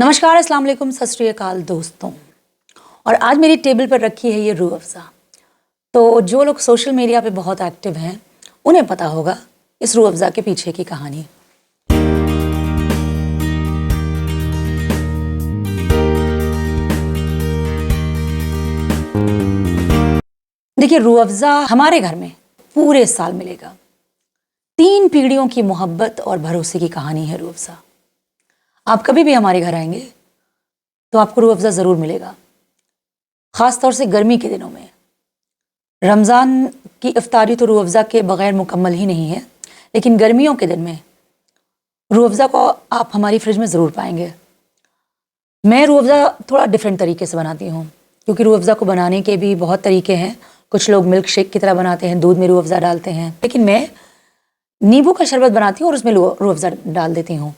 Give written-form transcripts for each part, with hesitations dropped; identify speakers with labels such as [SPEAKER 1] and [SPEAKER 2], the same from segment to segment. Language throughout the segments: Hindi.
[SPEAKER 1] नमस्कार, अस्सलाम वालेकुम, सत श्री अकाल दोस्तों। और आज मेरी टेबल पर रखी है ये रूह अफ़ज़ा। तो जो लोग सोशल मीडिया पे बहुत एक्टिव हैं उन्हें पता होगा इस रूह अफ़ज़ा के पीछे की कहानी। देखिए, रूह अफ़ज़ा हमारे घर में पूरे साल मिलेगा। 3 पीढ़ियों की मोहब्बत और भरोसे की कहानी है रूह अफ़ज़ा। आप कभी भी हमारे घर आएंगे तो आपको रूह अफ़ज़ा ज़रूर मिलेगा। ख़ास तौर से गर्मी के दिनों में रमज़ान की इफ्तारी तो रूह अफ़ज़ा के बग़ैर मुकम्मल ही नहीं है, लेकिन गर्मियों के दिन में रूह अफ़ज़ा को आप हमारी फ्रिज में ज़रूर पाएंगे। मैं रूह अफ़ज़ा थोड़ा डिफरेंट तरीके से बनाती हूँ, क्योंकि रूह अफ़ज़ा को बनाने के भी बहुत तरीके हैं। कुछ लोग मिल्क शेक की तरह बनाते हैं, दूध में रूह अफ़ज़ा डालते हैं, लेकिन मैं नींबू का शरबत बनाती हूँ और उसमें रूह अफ़ज़ा डाल देती हूँ।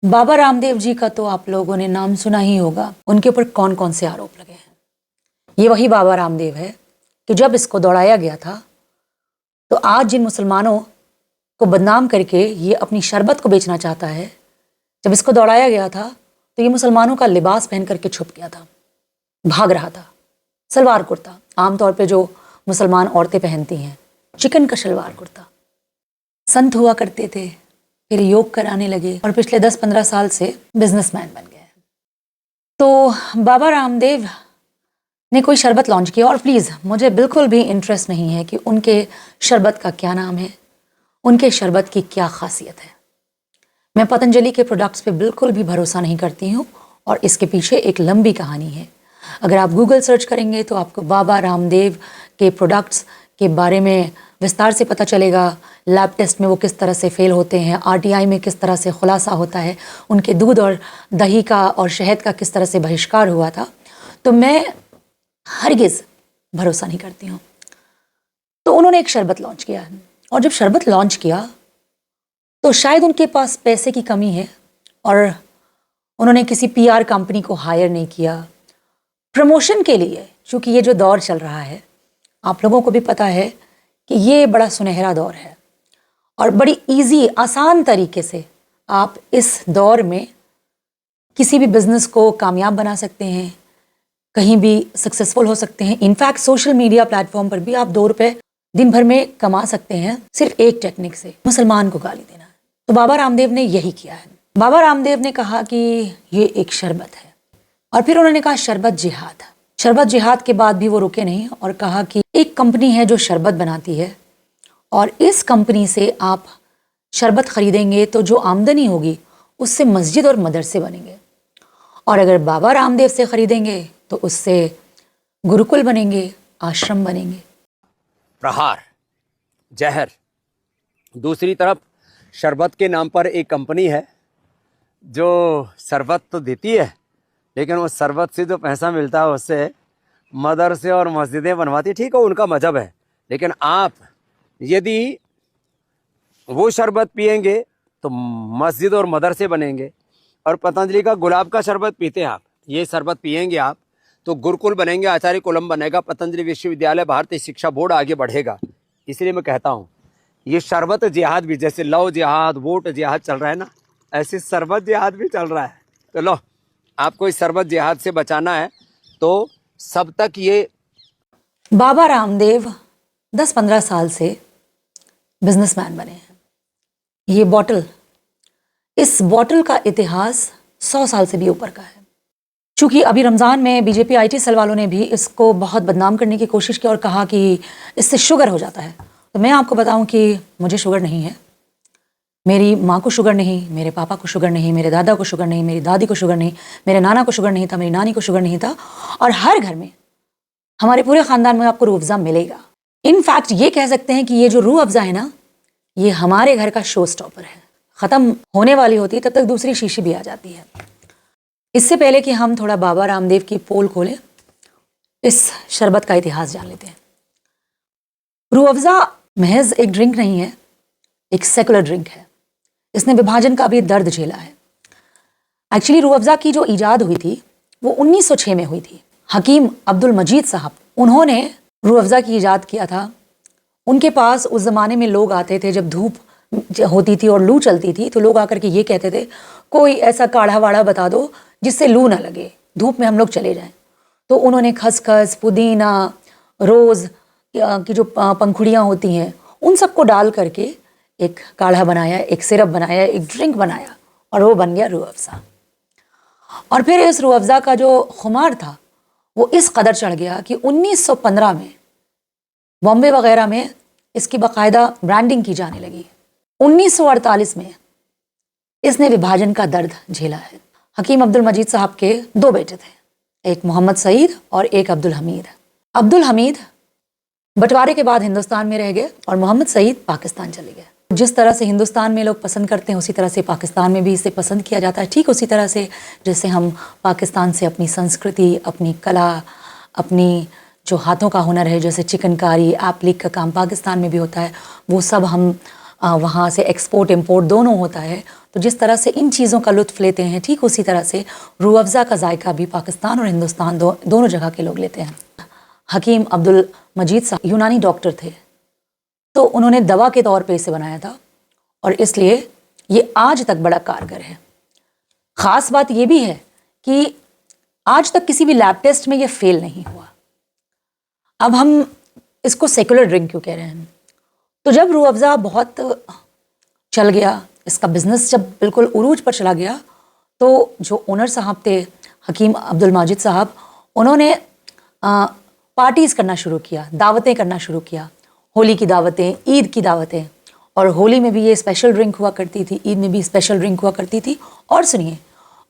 [SPEAKER 1] बाबा रामदेव जी का तो आप लोगों ने नाम सुना ही होगा। उनके ऊपर कौन कौन से आरोप लगे हैं। ये वही बाबा रामदेव है कि जब इसको दौड़ाया गया था तो आज जिन मुसलमानों को बदनाम करके ये अपनी शरबत को बेचना चाहता है, जब इसको दौड़ाया गया था तो ये मुसलमानों का लिबास पहन करके छुप गया था, भाग रहा था। सलवार कुर्ता, आमतौर पे जो मुसलमान औरतें पहनती हैं, चिकन का सलवार कुर्ता। संत हुआ करते थे, फिर योग कराने लगे और पिछले 10-15 साल से बिजनेसमैन बन गए। तो बाबा रामदेव ने कोई शरबत लॉन्च किया, और प्लीज़ मुझे बिल्कुल भी इंटरेस्ट नहीं है कि उनके शरबत का क्या नाम है, उनके शरबत की क्या खासियत है। मैं पतंजलि के प्रोडक्ट्स पे बिल्कुल भी भरोसा नहीं करती हूँ और इसके पीछे एक लंबी कहानी है। अगर आप गूगल सर्च करेंगे तो आपको बाबा रामदेव के प्रोडक्ट्स के बारे में विस्तार से पता चलेगा। लैब टेस्ट में वो किस तरह से फेल होते हैं, आरटीआई में किस तरह से खुलासा होता है, उनके दूध और दही का और शहद का किस तरह से बहिष्कार हुआ था। तो मैं हरगिज़ भरोसा नहीं करती हूँ। तो उन्होंने एक शरबत लॉन्च किया, और जब शरबत लॉन्च किया तो शायद उनके पास पैसे की कमी है और उन्होंने किसी पीआर कंपनी को हायर नहीं किया प्रमोशन के लिए। क्योंकि ये जो दौर चल रहा है, आप लोगों को भी पता है कि ये बड़ा सुनहरा दौर है और बड़ी इजी आसान तरीके से आप इस दौर में किसी भी बिजनेस को कामयाब बना सकते हैं, कहीं भी सक्सेसफुल हो सकते हैं। इनफैक्ट सोशल मीडिया प्लेटफॉर्म पर भी आप 2 रुपए दिन भर में कमा सकते हैं, सिर्फ एक टेक्निक से, मुसलमान को गाली देना। तो बाबा रामदेव ने यही किया है। बाबा रामदेव ने कहा कि ये एक शरबत है, और फिर उन्होंने कहा शरबत जिहाद। शरबत जिहाद के बाद भी वो रुके नहीं और कहा कि एक कंपनी है जो शरबत बनाती है, और इस कंपनी से आप शरबत खरीदेंगे तो जो आमदनी होगी उससे मस्जिद और मदरसे बनेंगे, और अगर बाबा रामदेव से खरीदेंगे तो उससे गुरुकुल बनेंगे, आश्रम बनेंगे।
[SPEAKER 2] प्रहार, जहर। दूसरी तरफ शरबत के नाम पर एक कंपनी है जो शरबत तो देती है, लेकिन उस शरबत से जो पैसा मिलता है उससे मदरसे और मस्जिदें बनवाती है। ठीक है, उनका मजहब है, लेकिन आप यदि वो शरबत पिएंगे तो मस्जिद और मदरसे बनेंगे। और पतंजलि का गुलाब का शरबत पीते हैं आप, ये शरबत पिएंगे आप तो गुरुकुल बनेंगे, आचार्य कुलम बनेगा, पतंजलि विश्वविद्यालय, भारतीय शिक्षा बोर्ड आगे बढ़ेगा। इसलिए मैं कहता हूँ ये शरबत जिहाद भी, जैसे लव जिहाद, वोट जिहाद चल रहा है ना, ऐसे शरबत जिहाद भी चल रहा है। तो लो, आपको इस शरबत जिहाद से बचाना है तो सब तक ये
[SPEAKER 1] बाबा रामदेव 10-15 साल से बिजनेसमैन बने हैं। ये बॉटल, इस बॉटल का इतिहास 100 साल से भी ऊपर का है। चूँकि अभी रमज़ान में बीजेपी IT सेल वालों ने भी इसको बहुत बदनाम करने की कोशिश की और कहा कि इससे शुगर हो जाता है। तो मैं आपको बताऊं कि मुझे शुगर नहीं है, मेरी माँ को शुगर नहीं, मेरे पापा को शुगर नहीं, मेरे दादा को शुगर नहीं, मेरी दादी को शुगर नहीं, मेरे नाना को शुगर नहीं था, मेरी नानी को शुगर नहीं था, और हर घर में, हमारे पूरे ख़ानदान में आपको रूह अफ़ज़ा मिलेगा। इनफैक्ट ये कह सकते हैं कि ये जो रूह अफ़ज़ा है ना, ये हमारे घर का शो स्टॉपर है। ख़त्म होने वाली होती है तब तक दूसरी शीशी भी आ जाती है। इससे पहले कि हम थोड़ा बाबा रामदेव की पोल खोलें, इस शरबत का इतिहास जान लेते हैं। रूह अफ़ज़ा महज एक ड्रिंक नहीं है, एक सेकुलर ड्रिंक है। इसने विभाजन का भी दर्द झेला है। एक्चुअली रूह अफ़ज़ा की जो ईजाद हुई थी वो 1906 में हुई थी। हकीम अब्दुल मजीद साहब, उन्होंने रूह अफ़ज़ा की ईजाद किया था। उनके पास उस ज़माने में लोग आते थे, जब धूप होती थी और लू चलती थी तो लोग आकर के ये कहते थे कोई ऐसा काढ़ा वाढ़ा बता दो जिससे लू ना लगे, धूप में हम लोग चले जाएं। तो उन्होंने खसखस, पुदीना, रोज़ की जो पंखुड़ियाँ होती हैं उन सबको डाल करके एक काढ़ा बनाया, एक सिरप बनाया, एक ड्रिंक बनाया और वो बन गया रूह अफ़ज़ा। और फिर इस रूह अफ़ज़ा का जो खुमार था वो इस कदर चढ़ गया कि 1915 में बॉम्बे वगैरह में इसकी बाकायदा ब्रांडिंग की जाने लगी। 1948 में इसने विभाजन का दर्द झेला है। हकीम अब्दुल मजीद साहब के 2 बेटे थे, एक मोहम्मद सईद और एक अब्दुल हमीद। अब्दुल हमीद बंटवारे के बाद हिंदुस्तान में रह गए और मोहम्मद सईद पाकिस्तान चले गए। जिस तरह से हिंदुस्तान में लोग पसंद करते हैं उसी तरह से पाकिस्तान में भी इसे पसंद किया जाता है। ठीक उसी तरह से जैसे हम पाकिस्तान से अपनी संस्कृति, अपनी कला, अपनी जो हाथों का हुनर है, जैसे चिकनकारी, एप्लिक का काम पाकिस्तान में भी होता है, वो सब हम वहाँ से एक्सपोर्ट इम्पोर्ट दोनों होता है। तो जिस तरह से इन चीज़ों का लुत्फ़ लेते हैं, ठीक उसी तरह से रूह अफ़ज़ा का जायका भी पाकिस्तान और हिंदुस्तान दोनों जगह के लोग लेते हैं। हकीम अब्दुल मजीद साहब यूनानी डॉक्टर थे, तो उन्होंने दवा के तौर पे इसे बनाया था और इसलिए ये आज तक बड़ा कारगर है। ख़ास बात ये भी है कि आज तक किसी भी लैब टेस्ट में ये फेल नहीं हुआ। अब हम इसको सेकुलर ड्रिंक क्यों कह रहे हैं? तो जब रूह अफ़ज़ा बहुत चल गया, इसका बिज़नेस जब बिल्कुल उरूज पर चला गया, तो जो ओनर साहब थे हकीम अब्दुल माजिद साहब, उन्होंने पार्टीज़ करना शुरू किया, दावतें करना शुरू किया, होली की दावतें, ईद की दावतें। और होली में भी ये स्पेशल ड्रिंक हुआ करती थी, ईद में भी स्पेशल ड्रिंक हुआ करती थी। और सुनिए,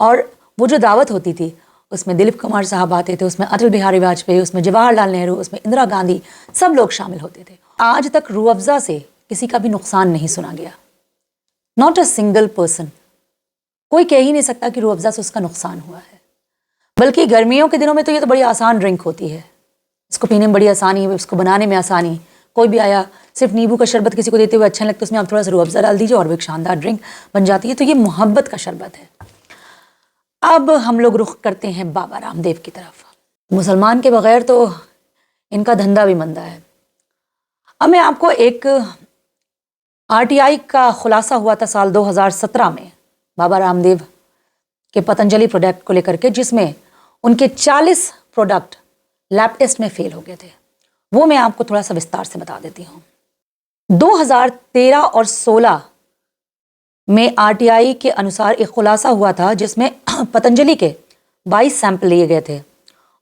[SPEAKER 1] और वो जो दावत होती थी उसमें दिलीप कुमार साहब आते थे, उसमें अटल बिहारी वाजपेयी, उसमें जवाहरलाल नेहरू, उसमें इंदिरा गांधी, सब लोग शामिल होते थे। आज तक रूह अफ़ज़ा से किसी का भी नुकसान नहीं सुना गया, नॉट अ सिंगल पर्सन। कोई कह ही नहीं सकता कि रूह अफ़ज़ा से उसका नुकसान हुआ है। बल्कि गर्मियों के दिनों में तो ये तो बड़ी आसान ड्रिंक होती है, इसको पीने में बड़ी आसानी है, इसको बनाने में आसानी। कोई भी आया, सिर्फ नींबू का शरबत किसी को देते हुए अच्छा लगता है, उसमें आप थोड़ा सा रूह अफ़ज़ा डाल दीजिए और वो एक शानदार ड्रिंक बन जाती है। तो ये मोहब्बत का शरबत है। अब हम लोग रुख करते हैं बाबा रामदेव की तरफ। मुसलमान के बगैर तो इनका धंधा भी मंदा है। अब मैं आपको एक RTI का खुलासा हुआ था साल 2017 में बाबा रामदेव के पतंजलि प्रोडक्ट को लेकर के, जिसमें उनके 40 प्रोडक्ट लैब टेस्ट में फेल हो गए थे। वो मैं आपको थोड़ा सा विस्तार से बता देती हूँ। 2013 और 16 में RTI के अनुसार एक खुलासा हुआ था जिसमें पतंजलि के 22 सैंपल लिए गए थे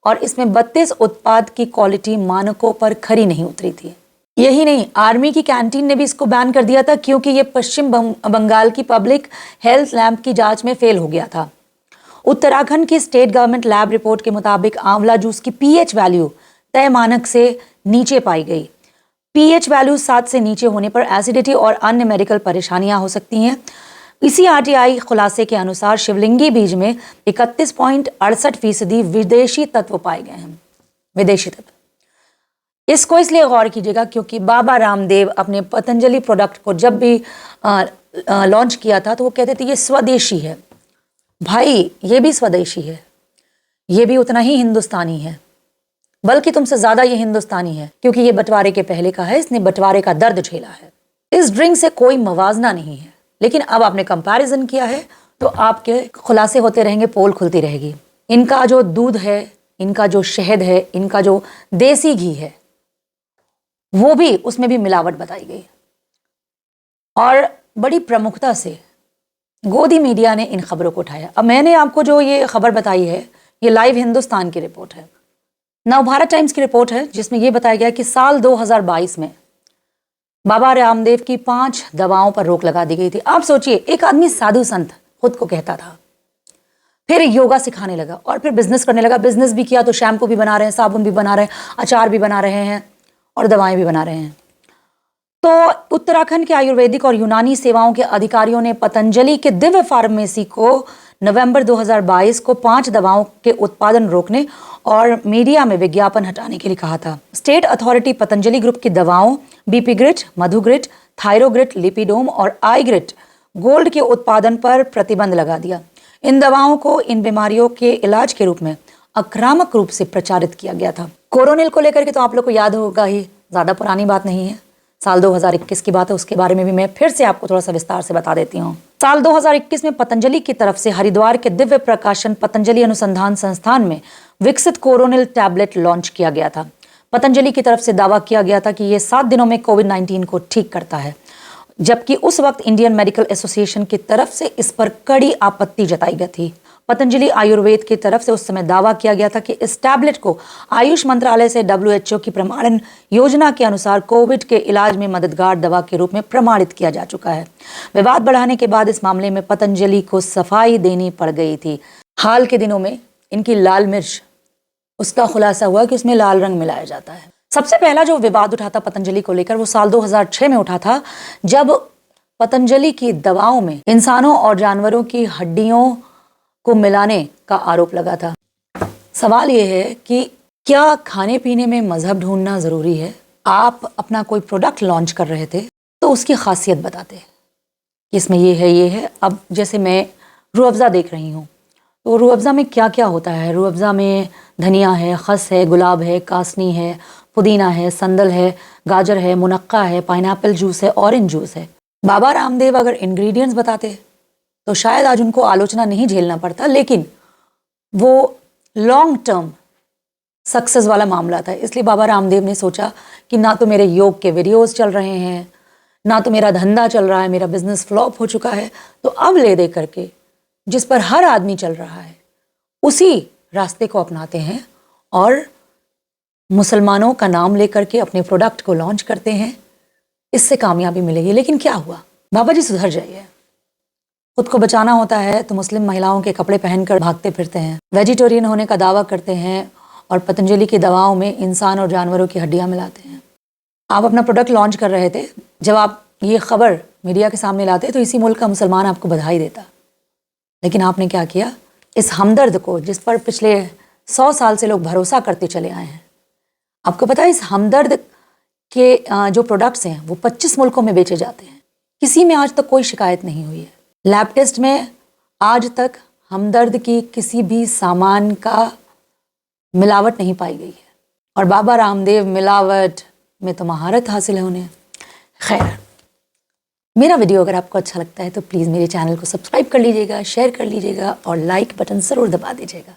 [SPEAKER 1] और इसमें 32 उत्पाद की क्वालिटी मानकों पर खरी नहीं उतरी थी। यही नहीं, आर्मी की कैंटीन ने भी इसको बैन कर दिया था क्योंकि ये पश्चिम बंगाल की पब्लिक हेल्थ लैब की जांच में फेल हो गया था। उत्तराखंड की स्टेट गवर्नमेंट लैब रिपोर्ट के मुताबिक आंवला जूस की pH वैल्यू तय मानक से नीचे पाई गई। pH वैल्यू 7 से नीचे होने पर एसिडिटी और अन्य मेडिकल परेशानियां हो सकती हैं। इसी RTI खुलासे के अनुसार शिवलिंगी बीज में 31.68% विदेशी तत्व पाए गए हैं। विदेशी तत्व, इसको इसलिए गौर कीजिएगा क्योंकि बाबा रामदेव अपने पतंजलि प्रोडक्ट को जब भी लॉन्च किया था तो वो कहते थे ये स्वदेशी है। भाई, ये भी स्वदेशी है, ये भी उतना ही हिंदुस्तानी है, बल्कि तुमसे ज़्यादा ये हिंदुस्तानी है क्योंकि ये बंटवारे के पहले का है, इसने बंटवारे का दर्द झेला है। इस ड्रिंक से कोई मवाजना नहीं है, लेकिन अब आपने कंपैरिजन किया है तो आपके खुलासे होते रहेंगे, पोल खुलती रहेगी। इनका जो दूध है, इनका जो शहद है, इनका जो देसी घी है, वो भी उसमें भी मिलावट बताई गई। और बड़ी प्रमुखता से गोदी मीडिया ने इन खबरों को उठाया। अब मैंने आपको जो ये खबर बताई है, ये लाइव हिंदुस्तान की रिपोर्ट है, नवभारत टाइम्स की रिपोर्ट है, जिसमें यह बताया गया कि साल 2022 में बाबा रामदेव की 5 दवाओं पर रोक लगा दी गई थी। आप सोचिए, एक आदमी साधु संत खुद को कहता था, फिर योगा सिखाने लगा और फिर बिजनेस करने लगा। बिजनेस भी किया तो शैम्पू भी बना रहे हैं, साबुन भी बना रहे हैं, अचार भी बना रहे हैं और दवाएं भी बना रहे हैं। तो उत्तराखंड के आयुर्वेदिक और यूनानी सेवाओं के अधिकारियों ने पतंजलि के दिव्य फार्मेसी को नवंबर 2022 को 5 दवाओं के उत्पादन रोकने और मीडिया में विज्ञापन हटाने के लिए कहा था। स्टेट अथॉरिटी पतंजलि ग्रुप की दवाओं बीपीग्रिट, मधुग्रिट, थायरोग्रिट, लिपिडोम और आईग्रिट गोल्ड के उत्पादन पर प्रतिबंध लगा दिया। इन दवाओं को इन बीमारियों के इलाज के रूप में आक्रामक रूप से प्रचारित किया गया था। कोरोनिल को लेकर के तो आप लोग को याद होगा ही, ज़्यादा पुरानी बात नहीं है, साल 2021 की बात है। उसके बारे में भी मैं फिर से आपको थोड़ा सा विस्तार से बता देती हूँ। साल 2021 में पतंजलि की तरफ से हरिद्वार के दिव्य प्रकाशन पतंजलि अनुसंधान संस्थान में विकसित कोरोनिल टैबलेट लॉन्च किया गया था। पतंजलि की तरफ से दावा किया गया था कि यह 7 दिनों में कोविड-19 को ठीक करता है, जबकि उस वक्त इंडियन मेडिकल एसोसिएशन की तरफ से इस पर कड़ी आपत्ति जताई गई थी। पतंजलि आयुर्वेद की तरफ से उस समय दावा किया गया था कि इस टैबलेट को आयुष मंत्रालय से WHO की प्रमाणन योजना के अनुसार कोविड के इलाज में मददगार दवा के रूप में प्रमाणित किया जा चुका है। विवाद बढ़ाने के बाद इस मामले में पतंजलि को सफाई देनी पड़ गई थी। हाल के दिनों में इनकी लाल मिर्च, उसका खुलासा हुआ कि उसमें लाल रंग मिलाया जाता है। सबसे पहला जो विवाद उठा था पतंजलि को लेकर वो साल 2006 में उठा था, जब पतंजलि की दवाओं में इंसानों और जानवरों की हड्डियों को मिलाने का आरोप लगा था। सवाल ये है कि क्या खाने पीने में मजहब ढूंढना जरूरी है? आप अपना कोई प्रोडक्ट लॉन्च कर रहे थे तो उसकी खासियत बताते कि इसमें ये है। अब जैसे मैं रूह अफ़ज़ा देख रही हूँ, तो रूह अफ़ज़ा में क्या क्या होता है? रूह अफ़ज़ा में धनिया है, खस है, गुलाब है, कासनी है, पुदीना है, संदल है, गाजर है, मुनक्का है, पाइनएप्पल जूस है, ऑरेंज जूस है। बाबा रामदेव अगर इंग्रेडिएंट्स बताते तो शायद आज उनको आलोचना नहीं झेलना पड़ता, लेकिन वो लॉन्ग टर्म सक्सेस वाला मामला था। इसलिए बाबा रामदेव ने सोचा कि ना तो मेरे योग के वीडियोस चल रहे हैं, ना तो मेरा धंधा चल रहा है, मेरा बिजनेस फ्लॉप हो चुका है, तो अब ले दे करके जिस पर हर आदमी चल रहा है उसी रास्ते को अपनाते हैं और मुसलमानों का नाम लेकर के अपने प्रोडक्ट को लॉन्च करते हैं। इससे कामयाबी मिलेगी। लेकिन क्या हुआ? बाबा जी सुधर जाइए। खुद को बचाना होता है तो मुस्लिम महिलाओं के कपड़े पहनकर भागते फिरते हैं, वेजिटेरियन होने का दावा करते हैं और पतंजलि की दवाओं में इंसान और जानवरों की हड्डियां मिलाते हैं। आप अपना प्रोडक्ट लॉन्च कर रहे थे, जब आप ये खबर मीडिया के सामने लाते तो इसी मुल्क का मुसलमान आपको बधाई देता, लेकिन आपने क्या किया? इस हमदर्द को, जिस पर पिछले 100 साल से लोग भरोसा करते चले आए हैं, आपको पता है इस हमदर्द के जो प्रोडक्ट्स हैं वो 25 मुल्कों में बेचे जाते हैं। किसी में आज तक कोई शिकायत नहीं हुई है। लैब टेस्ट में आज तक हमदर्द की किसी भी सामान का मिलावट नहीं पाई गई है, और बाबा रामदेव मिलावट में तो महारत हासिल है उन्हें। खैर, मेरा वीडियो अगर आपको अच्छा लगता है तो प्लीज़ मेरे चैनल को सब्सक्राइब कर लीजिएगा, शेयर कर लीजिएगा और लाइक बटन ज़रूर दबा दीजिएगा।